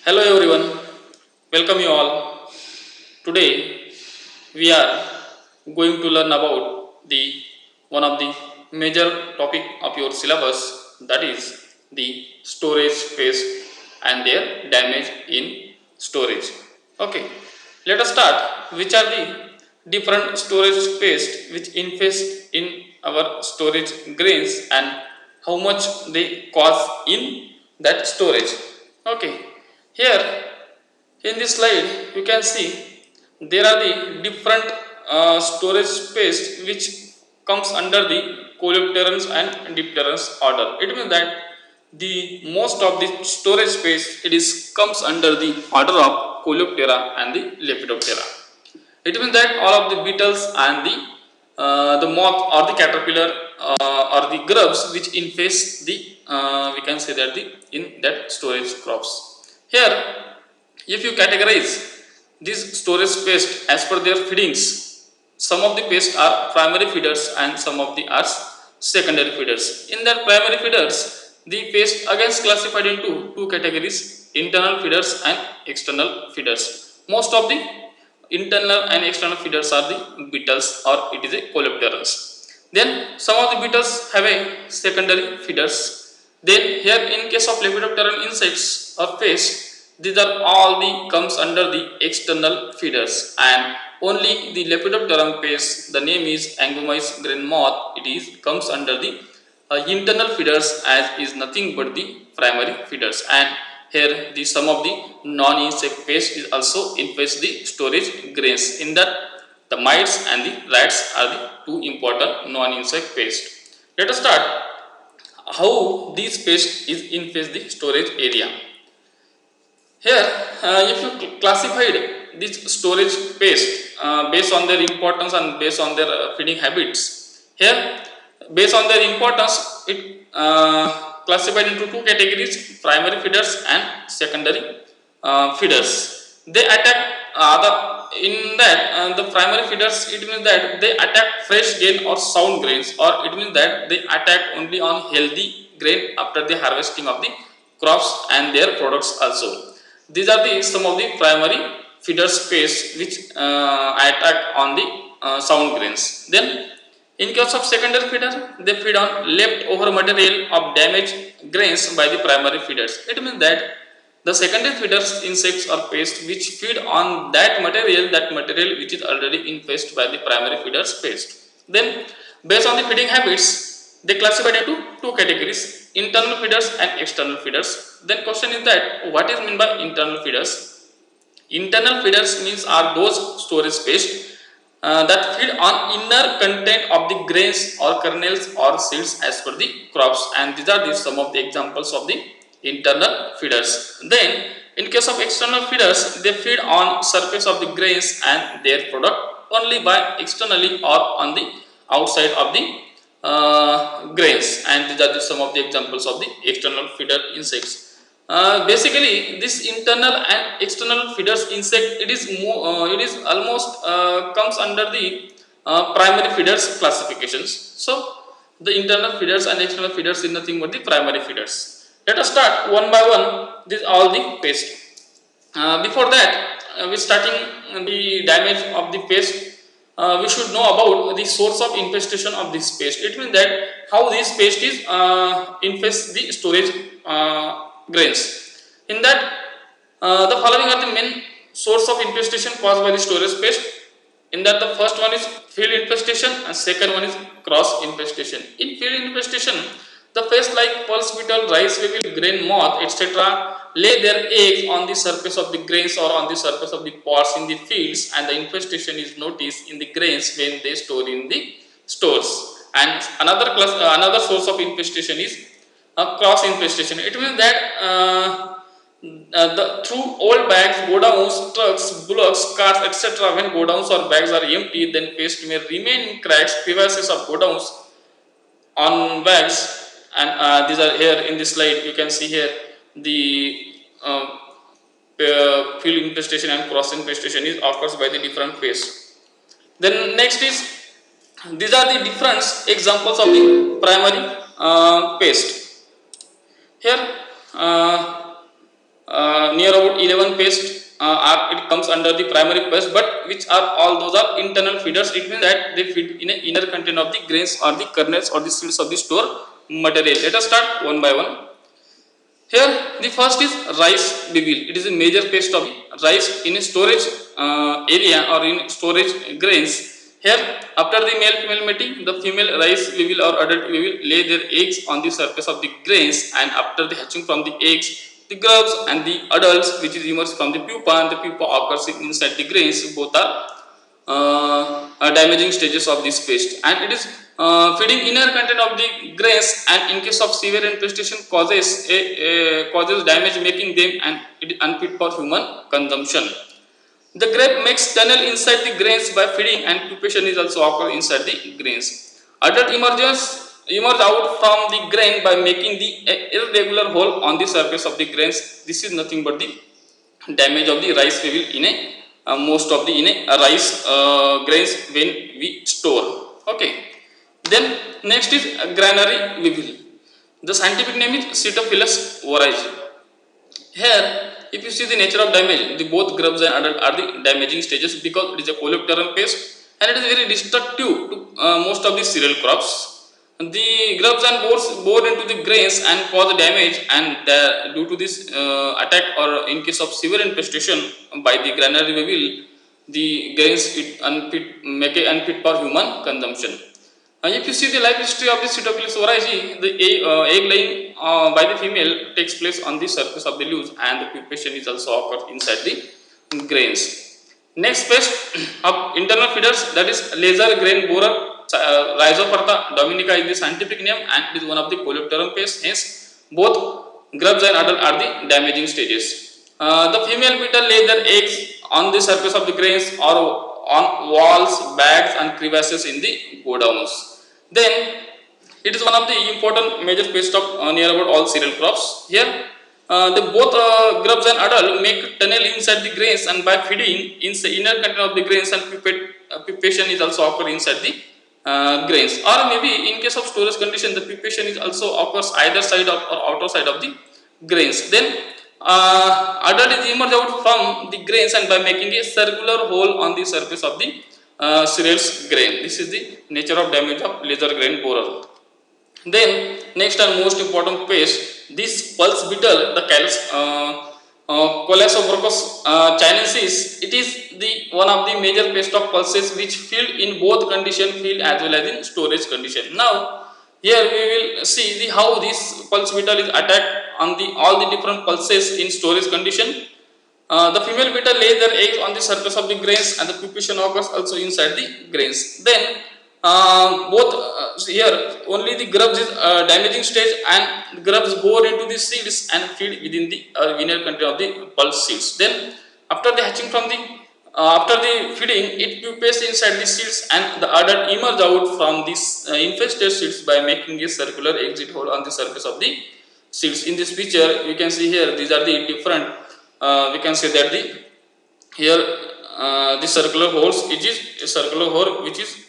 Hello everyone, welcome you all. Today we are going to learn about the one of the major topic of your syllabus, that is the storage space and their damage in storage. Okay, let us start. Which are the different storage space which infest in our storage grains and how much they cause in that storage? Okay, here in this slide you can see there are the different storage space which comes under the coleopterans and dipterans order. It means that the most of the storage space it is comes under the order of coleoptera and the lepidoptera. It means that all of the beetles and the moth or the caterpillar or the grubs which infest the we can say that the in that storage crops. Here if you categorize these storage pests as per their feedings, some of the pests are primary feeders and some of the are secondary feeders. In that primary feeders, the pests again classified into two categories: internal feeders and external feeders. Most of the internal and external feeders are the beetles or it is a coleopterans. Then some of the beetles have a secondary feeders. Then here in case of lepidopteran insects or pests, these are all the comes under the external feeders, and only the lepidopteran pest, the name is Angomys grain moth, it is comes under the internal feeders as is nothing but the primary feeders. And here the some of the non-insect pest is also infest the storage grains. In that the mites and the rats are the two important non-insect pests. Let us start how these pests is infest the storage area. Here, if you classified this storage paste based on their importance and based on their feeding habits, here based on their importance, it classified into two categories: primary feeders and secondary feeders. They attack the in that the primary feeders. It means that they attack fresh grain or sound grains, or it means that they attack only on healthy grain after the harvesting of the crops and their products also. These are the some of the primary feeder space which attack on the sound grains. Then in case of secondary feeder, they feed on leftover material of damaged grains by the primary feeders. It means that the secondary feeders insects or pests which feed on that material which is already infested by the primary feeders pest. Then based on the feeding habits, they classified into two categories: internal feeders and external feeders. Then question is that what is meant by internal feeders? Internal feeders means are those storage pests that feed on inner content of the grains or kernels or seeds as per the crops, and these are the some of the examples of the internal feeders. Then in case of external feeders, they feed on surface of the grains and their product only by externally or on the outside of the grains, and these are the, some of the examples of the external feeder insects. Basically this internal and external feeders insect, it is almost comes under the primary feeders classifications. So the internal feeders and external feeders is nothing but the primary feeders. Let us start one by one these all the pest. Before that, we starting the damage of the pest, we should know about the source of infestation of this pest. It means that how this pest is infest the storage grains. In that, the following are the main source of infestation caused by the storage pest. In that, the first one is field infestation and second one is cross infestation. In field infestation, the pests like pulse beetle, rice weevil, grain moth, etc. lay their eggs on the surface of the grains or on the surface of the pods in the fields, and the infestation is noticed in the grains when they store in the stores. And another source of infestation is cross infestation. It means that through old bags, godowns, trucks, bullocks, carts, etc. When godowns or bags are empty, then pests may remain in cracks, crevices of godowns on bags, and these are here in this slide. You can see here the field infestation and cross infestation is occurs by the different pests. Then next is these are the different examples of the primary pest. Here near about pest it comes under the primary pest, but which are all those are internal feeders. It means that they feed in a inner content of the grains or the kernels or the seeds of the store material. Let us start one by one. Here the first is rice beetle. It is a major pest of rice in a storage area or in storage grains. Here after the male female mating, the female rice weevil or adult weevil lay their eggs on the surface of the grains, and after the hatching from the eggs, the grubs and the adults which is emerged from the pupa, and the pupa occurs inside the grains. Both are damaging stages of this pest, and it is feeding inner content of the grains, and in case of severe infestation causes damage, making them and it unfit for human consumption. The grape makes tunnel inside the grains by feeding, and pupation is also occur inside the grains. Adult emerge out from the grain by making the irregular hole on the surface of the grains. This is nothing but the damage of the rice weevil in a most of the in a rice grains when we store. Okay. Then next is granary weevil. The scientific name is Cytophilus oryzae. Here, if you see the nature of damage, the both grubs and adult are the damaging stages, because it is a coleopteran pest and it is very destructive to most of the cereal crops. The grubs and boars bore into the grains and cause damage, and due to this attack or in case of severe infestation by the granary weevil, the grains make it unfit for human consumption. If you see the life history of the Cytophilus oryzae, the egg laying by the female takes place on the surface of the leaves, and the pupation is also occurs inside the grains. Next pest of internal feeders, that is laser grain borer. Rhizoperta dominica is the scientific name, and it is one of the coleopteran pests. Hence, both grubs and adult are the damaging stages. The female beetle lay their eggs on the surface of the grains or on walls, bags, and crevices in the godowns. Then, it is one of the important major pests of near about all cereal crops. Here, the both grubs and adult make tunnel inside the grains, and by feeding in the inner content of the grains, and pupation is also occur inside the grains. Or maybe in case of storage condition, the pupation is also occurs either side of or outer side of the grains. Then adult is emerge out from the grains, and by making a circular hole on the surface of the cereals grain. This is the nature of damage of laser grain borer. Then next and most important pest, this pulse beetle, the Colasobrocus chinensis. It is the one of the major pest of pulses which feed in both condition, field as well as in storage condition. Now here we will see the how this pulse beetle is attacked on the all the different pulses in storage condition. The female beetle lays their eggs on the surface of the grains, and the pupation occurs also inside the grains. Then both here only the grubs is damaging stage, and grubs bore into the seeds and feed within the inner content of the pulse seeds. Then after the hatching from the after the feeding, it pupates inside the seeds, and the adult emerge out from these infested seeds by making a circular exit hole on the surface of the seeds. In this picture you can see here, these are the different we can say that the here the circular holes, it is a circular hole which is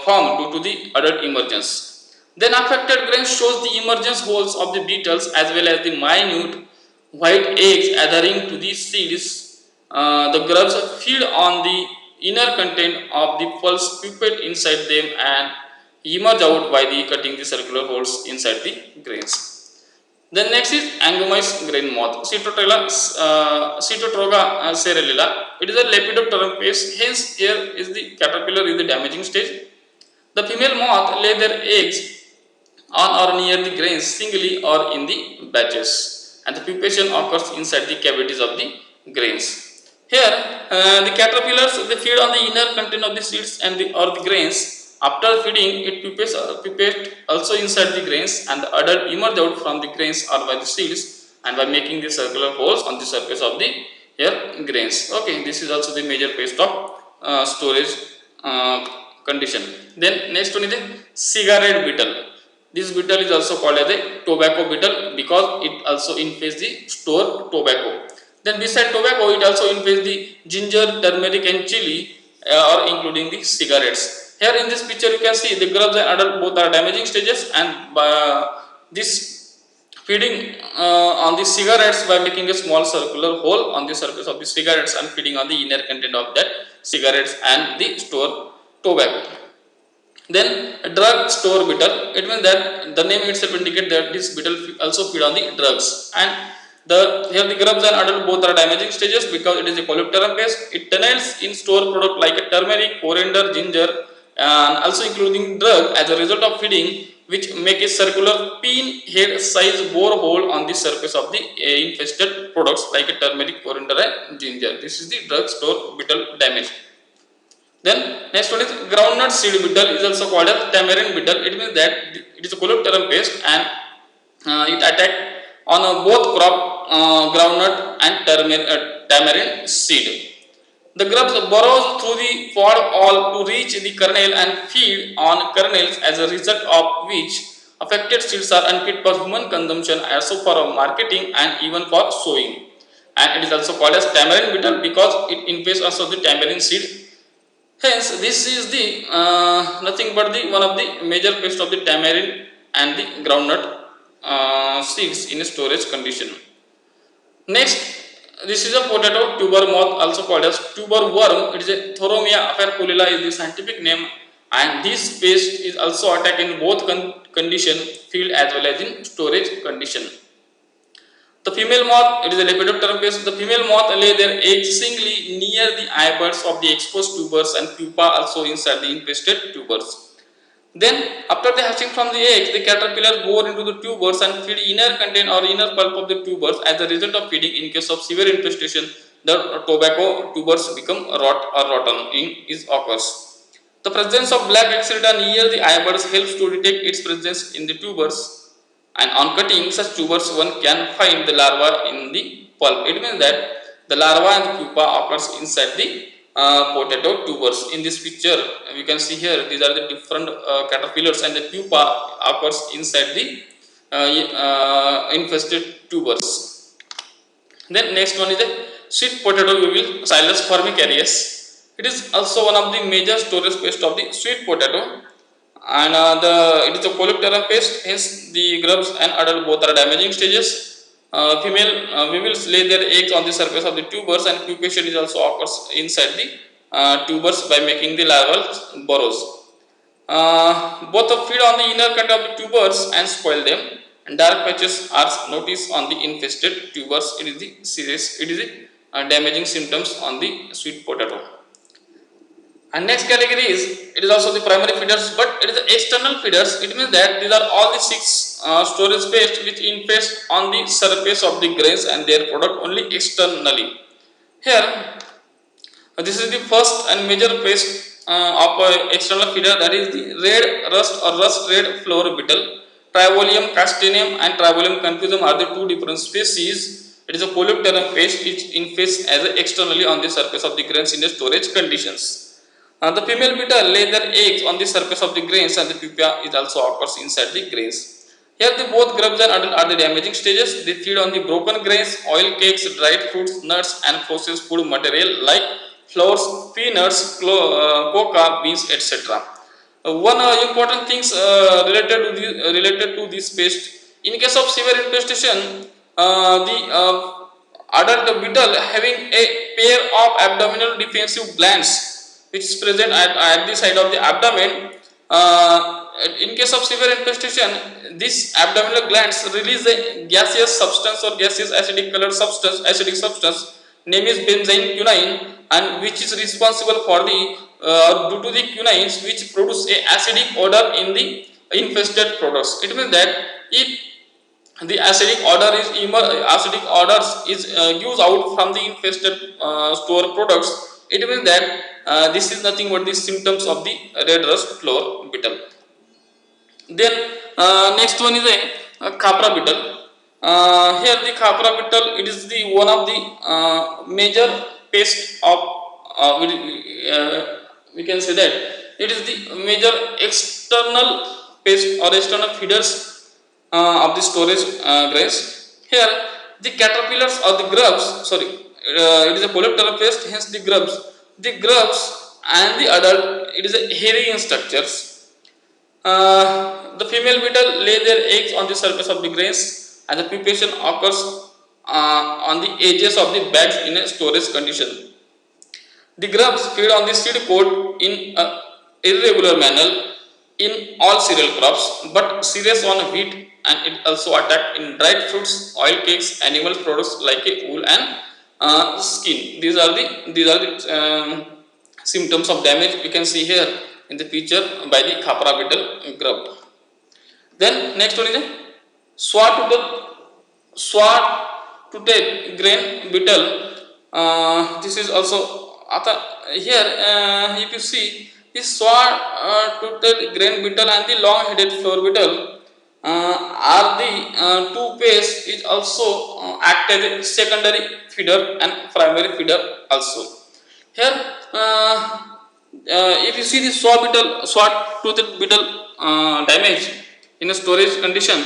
formed due to the adult emergence. Then affected grains shows the emergence holes of the beetles as well as the minute white eggs adhering to the seeds. The grubs feed on the inner content of the pulse, pupate inside them, and emerge out by the cutting the circular holes inside the grains. Then next is Angomys grain moth, Cytotroga cerulea. It is a lepidopteran pest. Hence, here is the caterpillar is the damaging stage. The female moth lay their eggs on or near the grains singly or in the batches, and the pupation occurs inside the cavities of the grains. Here, the caterpillars they feed on the inner content of the seeds and the or the grains. After feeding, it pupate also inside the grains, and the adult emerge out from the grains or by the seeds, and by making the circular holes on the surface of the here grains. Okay, this is also the major pest of storage condition. Then next one is the cigarette beetle. This beetle is also called as a tobacco beetle because it also infests the store tobacco. Then beside tobacco, it also infests the ginger, turmeric, and chili, or including the cigarettes. Here in this picture you can see the grubs and adult both are damaging stages, and this feeding on the cigarettes by making a small circular hole on the surface of the cigarettes and feeding on the inner content of that cigarettes and the store tobacco. Then drug store beetle, it means that the name itself indicates that this beetle also feed on the drugs, and here the grubs and adult both are damaging stages because it is a coleoptera pest. It tunnels in store product like a turmeric, coriander, ginger, and also including drug as a result of feeding, which make a circular pin head size borehole on the surface of the infested products like a turmeric, coriander, and ginger. This is the drug store beetle damage. Then next one is groundnut seed beetle, is also called as tamarind beetle. It means that it is a coleoptera pest, and it attack on both crop groundnut and tamarind seed. The grubs burrows through the pod all to reach the kernel and feed on kernels, as a result of which affected seeds are unfit for human consumption, also for marketing and even for sowing. And it is also called as tamarind beetle because it infests also the tamarind seed. Hence, this is the nothing but the one of the major pests of the tamarind and the groundnut seeds in a storage condition. Next, this is a potato tuber moth, also called as tuber worm. It is a Thoromia aferculilla is the scientific name, and this pest is also attacked in both condition, field as well as in storage condition. The female moth, it is a Lepidoptera pest. The female moth lay their eggs singly near the eyebuds of the exposed tubers and pupa also inside the infested tubers. Then, after the hatching from the eggs, the caterpillar bore into the tubers and feed inner content or inner pulp of the tubers. As a result of feeding, in case of severe infestation, the tobacco tubers become rot or rotten is occurs. The presence of black exudata near the eyebuds helps to detect its presence in the tubers, and on cutting such tubers one can find the larva in the pulp. It means that the larva and the pupa occurs inside the potato tubers. In this picture we can see here, these are the different caterpillars, and the pupa occurs inside the infested tubers. Then next one is the sweet potato weevil, Xylus formicarius. It is also one of the major storage pest of the sweet potato, and it is a coleoptera pest. Hence the grubs and adult both are damaging stages. Female weevils lay their eggs on the surface of the tubers, and pupation is also occurs inside the tubers by making the larval burrows. Both feed on the inner content of the tubers and spoil them, and dark patches are noticed on the infested tubers. It is the serious, it is the damaging symptoms on the sweet potato. And next category is, it is also the primary feeders, but it is the external feeders. It means that these are all the 6 storage pests which infest on the surface of the grains and their product only externally. Here, this is the first and major pest of external feeder, that is the red rust or rust red flower beetle. Tribolium castaneum and Tribolium confusum are the 2 different species. It is a coleoptera pest which infests as externally on the surface of the grains in the storage conditions. The female beetle lay their eggs on the surface of the grains, and the pupa is also occurs inside the grains. Here the both grubs and adult are the damaging stages. They feed on the broken grains, oil cakes, dried fruits, nuts, and processed food material like flours, peanuts, coca, beans, etc. One important things related to this pest. In case of severe infestation, the adult beetle having a pair of abdominal defensive glands which is present at the side of the abdomen. In case of severe infestation, these abdominal glands release a gaseous substance or gaseous acidic colored substance, name is benzyne quinine, and which is responsible for the due to the quinines which produce a acidic odor in the infested products. It means that if the acidic odor is gives out from the infested store products, it means that this is nothing but the symptoms of the red rust flower beetle. Then next one is a khapra beetle. Here the khapra beetle, it is the one of the major pest of we can say that it is the major external pest or external feeders of the storage grains. Here the caterpillars or the grubs, it is a coleoptera pest, hence the grubs and the adult, it is a hairy in structures. The female beetle lay their eggs on the surface of the grains, and the pupation occurs on the edges of the bags in a storage condition. The grubs feed on the seed coat in an irregular manner in all cereal crops, but serious on wheat, and it also attack in dried fruits, oil cakes, animal products like wool and skin. These are the symptoms of damage we can see here in the picture by the khapra beetle grub. Then next one is a swat-toothed grain beetle. This is also here. If you see this swat-toothed grain beetle and the long-headed flower beetle are the two pests is also act as a secondary feeder and primary feeder also. Here, if you see the swat-toothed beetle damage in a storage condition,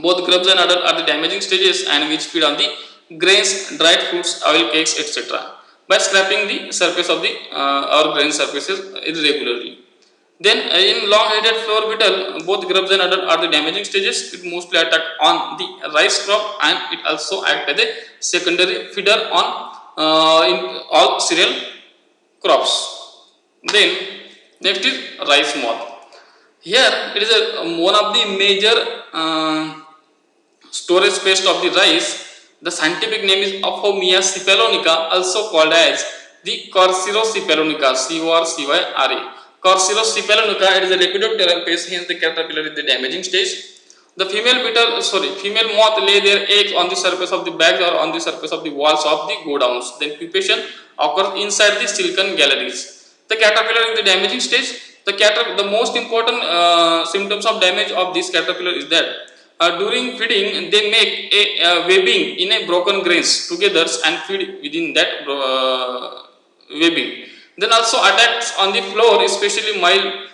both grubs and adult are the damaging stages and which feed on the grains, dried fruits, oil cakes, etc. by scraping the surface of the or grain surfaces irregularly. Then in long-headed flower beetle, both grubs and adult are the damaging stages. It mostly attack on the rice crop and it also act as a secondary feeder on in all cereal crops. Then next is rice moth. Here it is one of the major storage pest of the rice. The scientific name is Aphomia cephalonica, also called as the Corcyrocephalunica, C-O-R-C-Y-R-A. Corcyrocephalunica, it is a lepidopteran pest, hence the caterpillar is the damaging stage. The female moth lay their eggs on the surface of the bags or on the surface of the walls of the godowns. Then pupation occurs inside the silken galleries. The caterpillar is the damaging stage. The most important symptoms of damage of this caterpillar is that during feeding they make a webbing in a broken grains together and feed within that webbing. Then also attacks on the floor, especially mild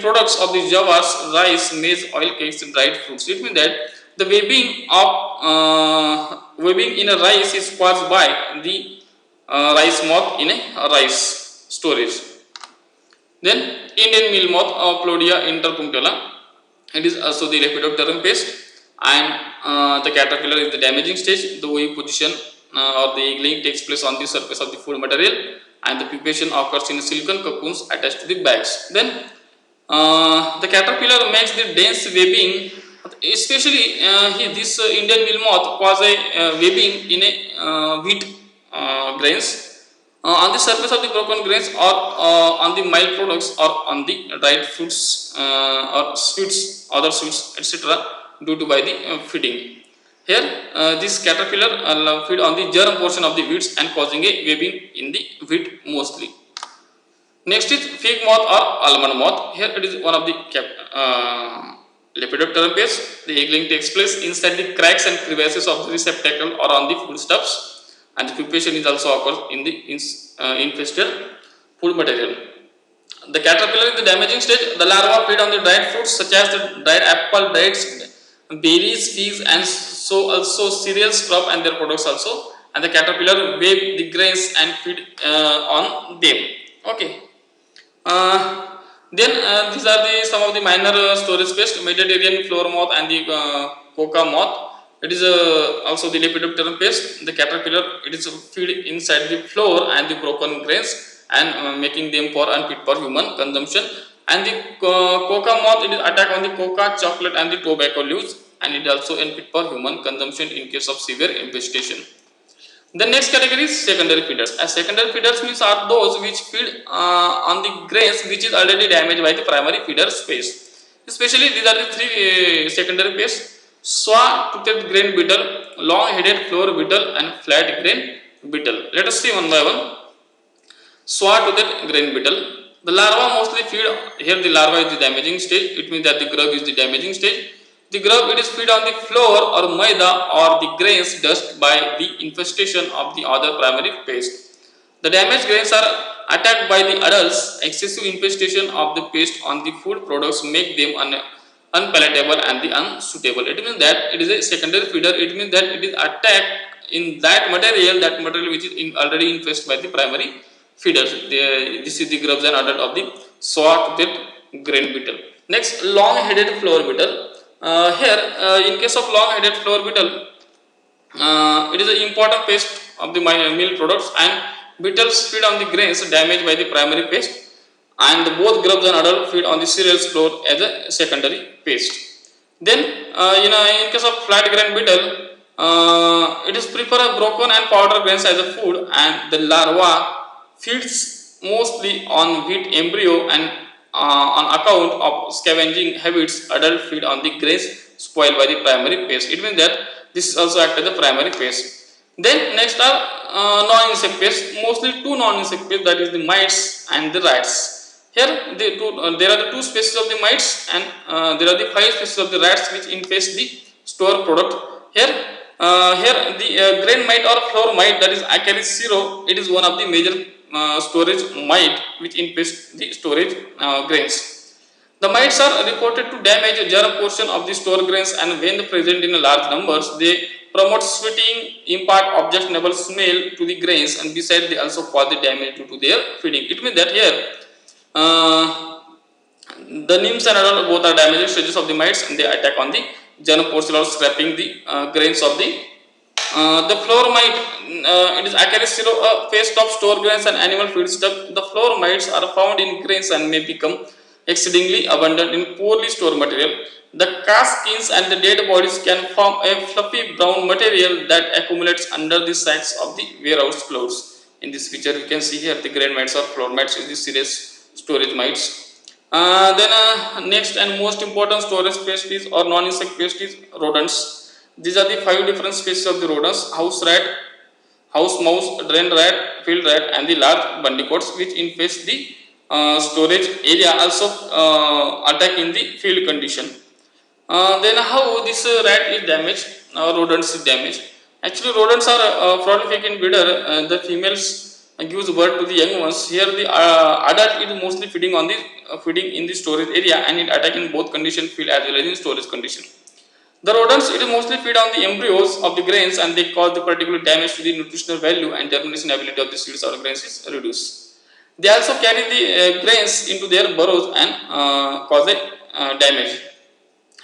products of the jawars, rice, maize, oil cakes, and dried fruits. It means that the webbing in a rice is caused by the rice moth in a rice storage. Then Indian meal moth, Plodia interpunctula. It is also the lepidopteran pest, and the caterpillar is the damaging stage. The ovary position or the egg takes place on the surface of the food material, and the pupation occurs in silken cocoons attached to the bags. Then the caterpillar makes the dense webbing, especially this Indian meal moth causes a webbing in a wheat grains on the surface of the broken grains or on the mild products or on the dried fruits or sweets, other sweets, etc. due to by the feeding. Here this caterpillar feed on the germ portion of the wheats and causing a webbing in the wheat mostly. Next is fig moth or almond moth. Here it is one of the lepidopteran pests. The egg takes place inside the cracks and crevices of the receptacle or on the foodstuffs, and the pupation is also occurs in the infested food material. The caterpillar is the damaging stage. The larvae feed on the dried fruits such as the dried apple, dates, berries, figs, and so also cereals, crop and their products also. And the caterpillar web the grains and feed on them. Okay. Then these are the some of the minor storage pests: Mediterranean flower moth and the coca moth. It is also the lepidopteran pest. The caterpillar, it is feed inside the flour and the broken grains and making them for unfit for human consumption. And the coca moth, it is attack on the coca, chocolate and the tobacco leaves, and it also unfit for human consumption in case of severe infestation. The next category is secondary feeders. As secondary feeders means are those which feed on the grains which is already damaged by the primary feeder space. Especially these are the three secondary pests: swat-toothed grain beetle, long-headed flower beetle, and flat grain beetle. Let us see one by one. Swat-toothed grain beetle. The larva mostly feed. Here the larva is the damaging stage. It means that the grub is the damaging stage. The grub, it is feed on the flour or maida or the grains dust by the infestation of the other primary pest. The damaged grains are attacked by the adults. Excessive infestation of the pest on the food products make them unpalatable and the unsuitable. It means that it is a secondary feeder. It means that it is attacked in that material which is already infested by the primary feeders. This is the grubs and adult of the swat-toothed grain beetle. Next, long-headed flower beetle. Here, in case of long-headed flower beetle, it is an important pest of the meal products, and beetles feed on the grains damaged by the primary pest, and both grubs and adult feed on the cereals floor as a secondary pest. Then, in case of flat grain beetle, it is prefer a broken and powder grains as a food, and the larva feeds mostly on wheat embryo, and on account of scavenging habits, adult feed on the grains spoiled by the primary pest. It means that this is also act as the primary pest. Then next are non-insect pests. Mostly two non-insect pests, that is the mites and the rats. Here there are the two species of the mites, and there are the five species of the rats which infest the store product. Here the grain mite or flour mite, that is Acaris sero, it is one of the major storage mite which infest the storage grains. The mites are reported to damage a germ portion of the store grains, and when present in large numbers, they promote sweating, impart objectionable smell to the grains, and besides they also cause the damage due to their feeding. It means that here uh, the nymphs and adults both are damaging stages of the mites, and they attack on the germ portion or scraping the grains of the flour mite. It is Acaris sero, a pest of store grains and animal feedstuff. The flour mites are found in grains and may become exceedingly abundant in poorly stored material. The cast skins and the dead bodies can form a fluffy brown material that accumulates under the sacks of the warehouse floors. In this picture, you can see here the grain mites or flour mites is the serious storage mites. Next and most important storage pest is or non-insect pest is rodents. These are the five different species of the rodents: house rat, house mouse, drain rat, field rat, and the large bandicoots, which infest the storage area, also attack in the field condition. Then how this rat is damaged, rodents is damaged. Actually, rodents are prolific in breeder. The females gives birth to the young ones. Here, the adult is mostly feeding on the feeding in the storage area, and it attacking both condition, field as well as in storage condition. The rodents it mostly feed on the embryos of the grains, and they cause the particular damage to the nutritional value, and germination ability of the seeds or grains is reduced. They also carry the grains into their burrows and cause a damage.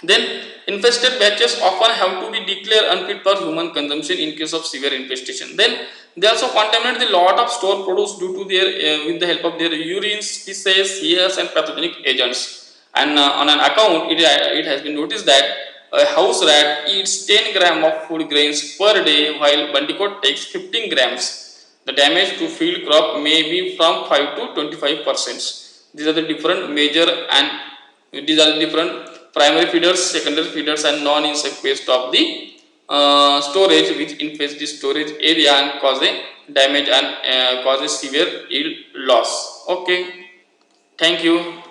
Then infested batches often have to be declared unfit for human consumption in case of severe infestation. Then they also contaminate the lot of store produce due to their with the help of their urine, feces, hairs, and pathogenic agents. And on an account, it has been noticed that a house rat eats 10 grams of food grains per day, while bandicoot takes 15 grams. The damage to field crop may be from 5 to 25%. These are the different major, and these are the different primary feeders, secondary feeders, and non-insect pest of the storage, which infest the storage area and cause a damage and causes severe yield loss. Okay, thank you.